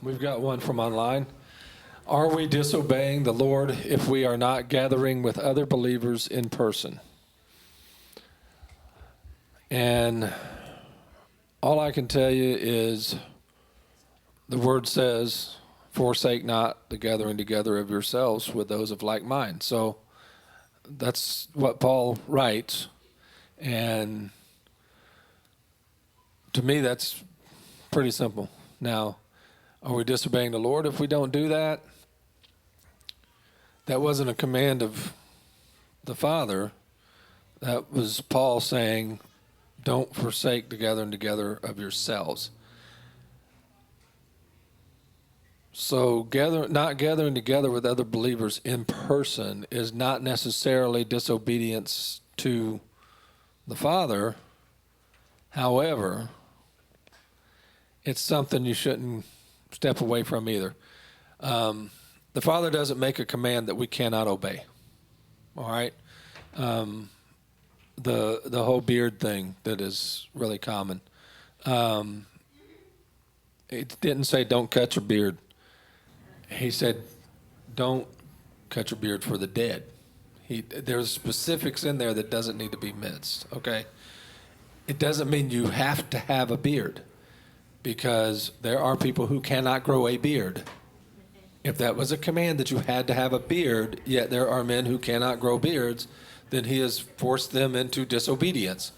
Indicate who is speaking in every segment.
Speaker 1: We've got one from online. Are we disobeying the Lord if we are not gathering with other believers in person? And all I can tell you is the word says, forsake not the gathering together of yourselves with those of like mind. So that's what Paul writes. And to me, that's pretty simple. Now, are we disobeying the Lord if we don't do that? That wasn't a command of the Father. That was Paul saying, don't forsake the gathering together of yourselves. So not gathering together with other believers in person is not necessarily disobedience to the Father. However, it's something you shouldn't step away from either. The Father doesn't make a command that we cannot obey. All right? The whole beard thing that is really common. It didn't say don't cut your beard. He said don't cut your beard for the dead. There's specifics in there that doesn't need to be missed, okay? It doesn't mean you have to have a beard, because there are people who cannot grow a beard. If that was a command that you had to have a beard, yet there are men who cannot grow beards, then he has forced them into disobedience.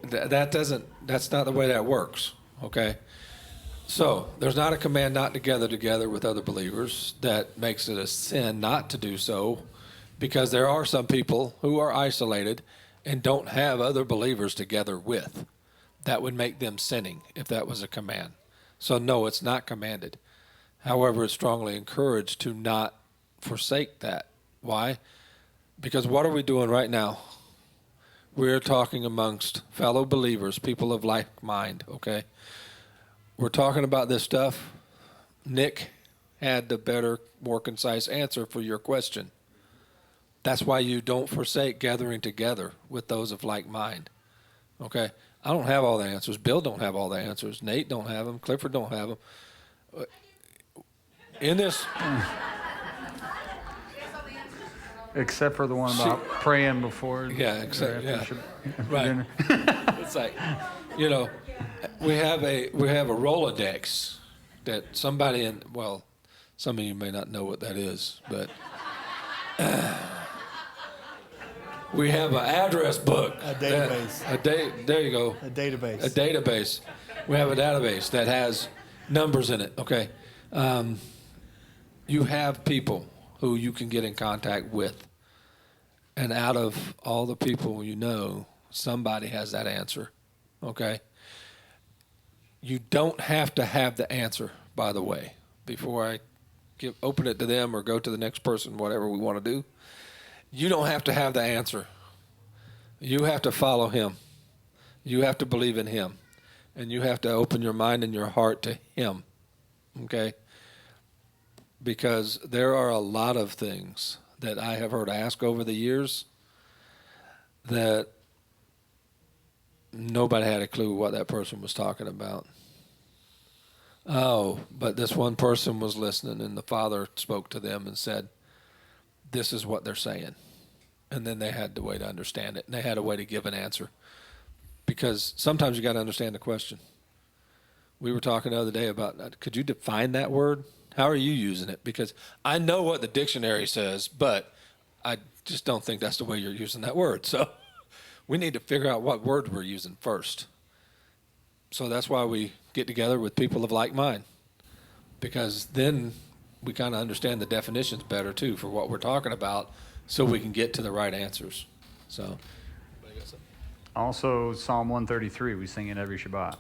Speaker 1: That's not the way that works, okay? So there's not a command not to gather together with other believers that makes it a sin not to do so, because there are some people who are isolated and don't have other believers to gather with. That would make them sinning if that was a command. So no, it's not commanded. However, it's strongly encouraged to not forsake that. Why? Because what are we doing right now? We're talking amongst fellow believers, people of like mind, okay? We're talking about this stuff. Nick had the better, more concise answer for your question. That's why you don't forsake gathering together with those of like mind, okay? I don't have all the answers. Bill don't have all the answers. Nate don't have them. Clifford don't have them. In this...
Speaker 2: Except for the one about praying before.
Speaker 1: Yeah, right. It's like, you know, we have a Rolodex that somebody some of you may not know what that is, but we have an address book.
Speaker 3: A database.
Speaker 1: There you go.
Speaker 3: A database.
Speaker 1: A database. We have a database that has numbers in it. Okay. You have people who you can get in contact with. And out of all the people you know, somebody has that answer, okay? You don't have to have the answer, by the way, before I open it to them or go to the next person, whatever we want to do. You don't have to have the answer. You have to follow him. You have to believe in him. And you have to open your mind and your heart to him, okay? Because there are a lot of things that I have heard asked over the years that nobody had a clue what that person was talking about. Oh, but this one person was listening, and the Father spoke to them and said, this is what they're saying. And then they had a way to understand it, and they had a way to give an answer. Because sometimes you got to understand the question. We were talking the other day about, could you define that word? How are you using it? Because I know what the dictionary says, but I just don't think that's the way you're using that word. So we need to figure out what word we're using first. So that's why we get together with people of like mind, because then we kind of understand the definitions better, too, for what we're talking about, so we can get to the right answers. So,
Speaker 2: also, Psalm 133, we sing it every Shabbat.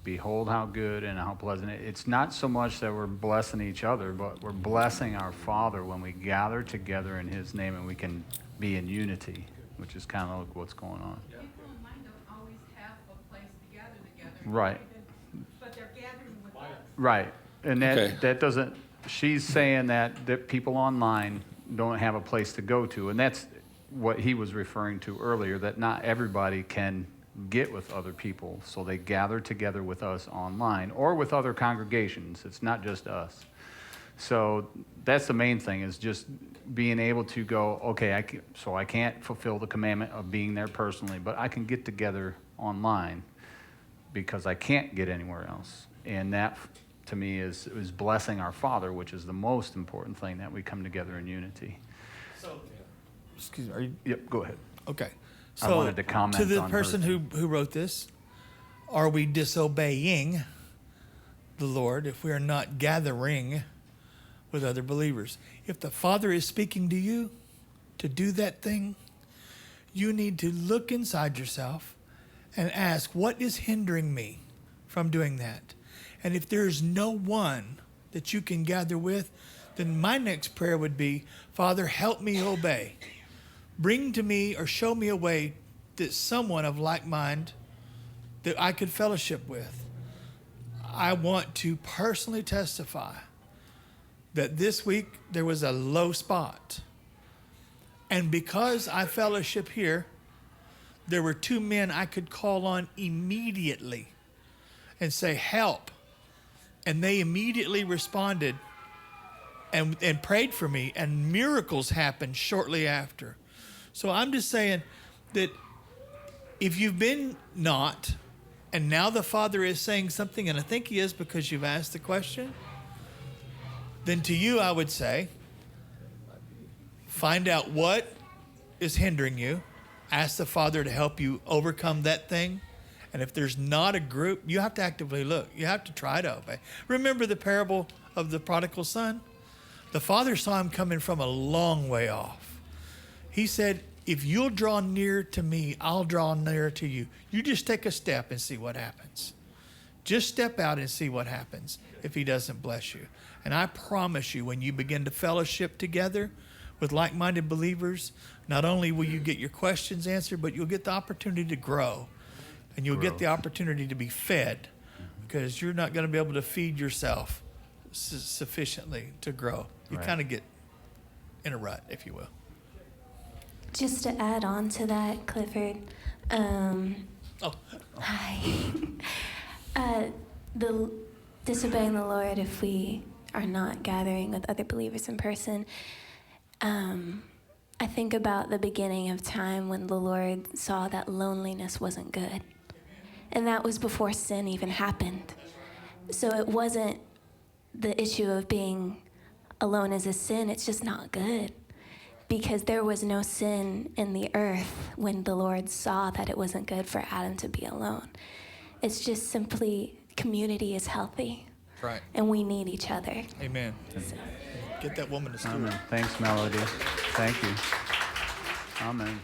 Speaker 2: Behold how good and how pleasant. It's not so much that we're blessing each other, but we're blessing our Father when we gather together in his name, and we can be in unity, which is kind of like what's going on.
Speaker 4: People in mind don't always have a place to gather together.
Speaker 2: Right.
Speaker 4: But they're gathering with us.
Speaker 2: Right. And that doesn't, she's saying that people online don't have a place to go to. And that's what he was referring to earlier, that not everybody can get with other people. So they gather together with us online or with other congregations. It's not just us. So that's the main thing, is just being able to go, okay, I can't fulfill the commandment of being there personally, but I can get together online because I can't get anywhere else. And that, to me, is blessing our Father, which is the most important thing, that we come together in unity.
Speaker 3: So, excuse me. Are you?
Speaker 2: Yep, go ahead.
Speaker 3: Okay.
Speaker 2: I
Speaker 3: So
Speaker 2: wanted to comment
Speaker 3: to the
Speaker 2: on her
Speaker 3: person who wrote this, are we disobeying the Lord if we are not gathering with other believers? If the Father is speaking to you to do that thing, you need to look inside yourself and ask, what is hindering me from doing that? And if there's no one that you can gather with, then my next prayer would be, Father, help me obey. Bring to me or show me a way that someone of like mind that I could fellowship with. I want to personally testify that this week there was a low spot. And because I fellowship here, there were 2 men I could call on immediately and say, help. And they immediately responded and prayed for me, and miracles happened shortly after. So I'm just saying that if you've been not, and now the Father is saying something, and I think he is because you've asked the question, then to you I would say, find out what is hindering you. Ask the Father to help you overcome that thing. And if there's not a group, you have to actively look. You have to try to obey. Remember the parable of the prodigal son? The father saw him coming from a long way off. He said, if you'll draw near to me, I'll draw near to you. You just take a step and see what happens. Just step out and see what happens if he doesn't bless you. And I promise you, when you begin to fellowship together with like-minded believers, not only will you get your questions answered, but you'll get the opportunity to grow. And you'll get the opportunity to be fed, because you're not going to be able to feed yourself sufficiently to grow. You
Speaker 2: Right.
Speaker 3: kind of get in a rut, if you will.
Speaker 5: Just to add on to that, Clifford.
Speaker 3: Oh,
Speaker 5: Hi. The disobeying the Lord if we are not gathering with other believers in person. I think about the beginning of time when the Lord saw that loneliness wasn't good. And that was before sin even happened. So it wasn't the issue of being alone as a sin. It's just not good. Because there was no sin in the earth when the Lord saw that it wasn't good for Adam to be alone. It's just simply community is healthy.
Speaker 3: right.
Speaker 5: And we need each other.
Speaker 3: Amen.
Speaker 5: So.
Speaker 3: Get that woman to steward.
Speaker 2: Amen. Thanks, Melody. Thank you. Amen.